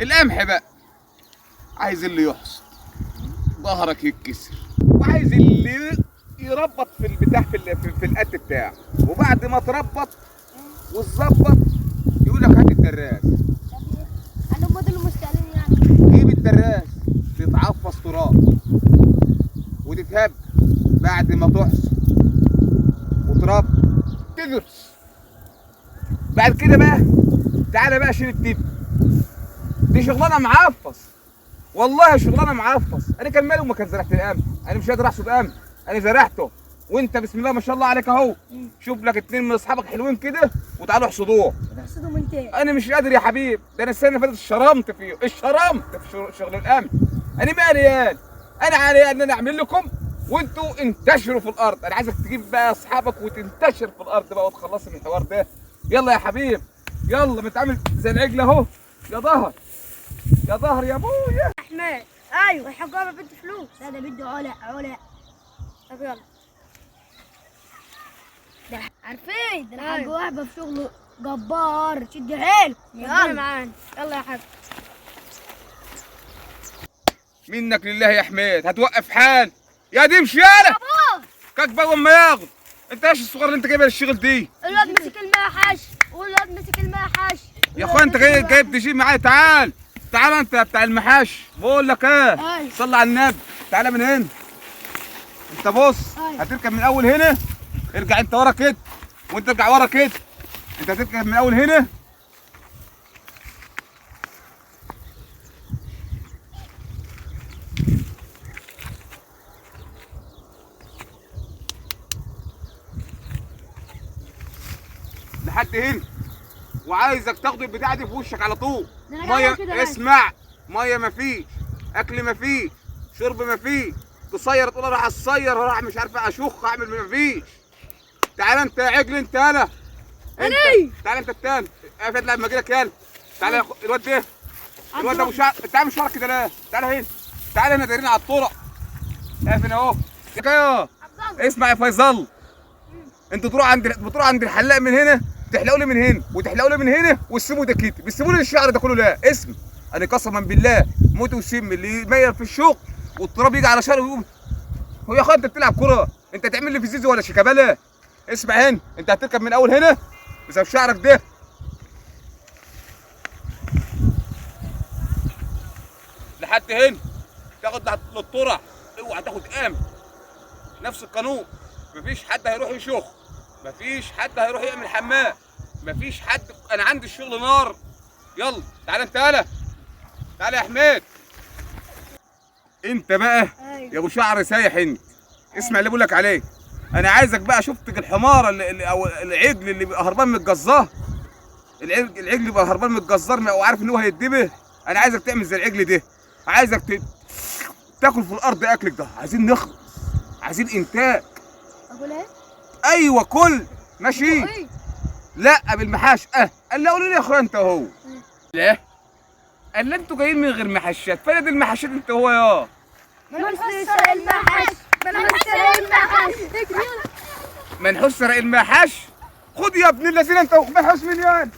القمح بقى عايز اللي يحصد ظهرك يتكسر، وعايز اللي يربط في البتاع في القد بتاعه، وبعد ما تربط وتظبط يقول لك هات الدراس. انا هم دول المستقلين يعني. جيب الدراس تتعفص تراب وتتهب، بعد ما تحصد وتربط تدرس. بعد كده بقى تعالى بقى شيل التب. دي شغلانه معفص، والله شغلانه معفص. انا كان مالي وما كان زرعت القمح، انا مش قادر احصد قمح، انا زرعته وانت بسم الله ما شاء الله عليك اهو. شوف لك اتنين من اصحابك حلوين كده وتعالوا احصدوه. بحصدهم من تاني. انا مش قادر يا حبيب، ده انا السنه اللي فاتت اتشرمت فيه، اتشرمت في شغل القمح. انا مالي يعني، انا علي ان انا اعمل لكم وانتوا انتشروا في الارض. انا عايزك تجيب بقى اصحابك وتنتشر في الارض بقى وتخلصي من الحوار ده. يلا يا حبيب، يلا بتعمل زي العجله اهو. يا ظهر يا ظهر يا ابويا. احمد ايوه الحجاره بده فلوس. لا ده بده علا. طب يلا. ده عارفين ده الحاج وهبه في شغله جبار. شد حيلك يلا معانا. يلا يا حاج. منك لله يا حميد، هتوقف حال يا دي مشيالة كاك وما ياخد. انت ايش الصغير اللي انت جايبها للشغل دي؟ الواد مسك المحش والواد مسك المحش. يا اخويا انت جايب تجيب معايا. تعال تعال انت بتاع المحاش، بقول لك ايه، صلي على النبي. تعالى من هنا، انت بص هتركب من اول هنا، ارجع انت ورا كده وانت ارجع ورا كده. انت هتركب من اول هنا لحد هنا، وعايزك تاخد البتاعه دي في وشك على طول. ميه اسمع، ميه مفيش، اكل مفيش، شرب مفيش. تصير تقول راح اصير راح مش عارف اشخ اعمل مفيش. تعال انت يا عجل انت. انا تعال انت التاني. افت لما اجي لك يلا. تعال الواد ده، الواد ده ابو شعر. انت عامل شعرك كده ليه؟ تعال هنا، تعال هنا دايرين على الطرق. قافل اهو. اسمع يا فيصل، انتوا بتروحوا عند الحلاق من هنا، تحلقوا لي من هنا وتحلقوا لي من هنا وتسيبوا ده كده. بتسيبوا لي الشعر ده كله لا اسم. انا قسما بالله موت وسم اللي يميل في الشغل والتراب يجي على شعره ويقوم. هو يا اخويا انت بتلعب كره؟ انت تعمل لي في زيزو ولا شيكابالا؟ اسمع هنا، انت هتركب من اول هنا بسبب شعرك ده لحد هنا، تاخد للطرح. اوعى تاخد قام. نفس القانون، مفيش حد هيروح يشخ، مفيش حد هيروح يعمل حمام، مفيش حد. انا عندي الشغل نار. يلا تعالى انت. تعالى يا حميد انت بقى يا ابو شعر سايح. انت اسمع اللي بقول لك عليه. انا عايزك بقى، شفتك الحمار او العجل اللي بيبقى هربان من الجزار. العجل بيبقى هربان من الجزار وعارف ان هو هيدبه. انا عايزك تعمل زي العجل ده، عايزك تاكل في الارض اكلك ده. عايزين نخلص، عايزين انتاج. اقول ايه؟ ايوه كل ماشي. لا بالمحاش. قال لي قولي لي يا اخويا انت هو. لا قال لي انتوا جايين من غير محشات. فين دي المحشات انت هو يا منحوس سرق المحش. منحوس سرق المحش. منحوس سرق المحش. خد يا ابن الذين انت منحوس مليون.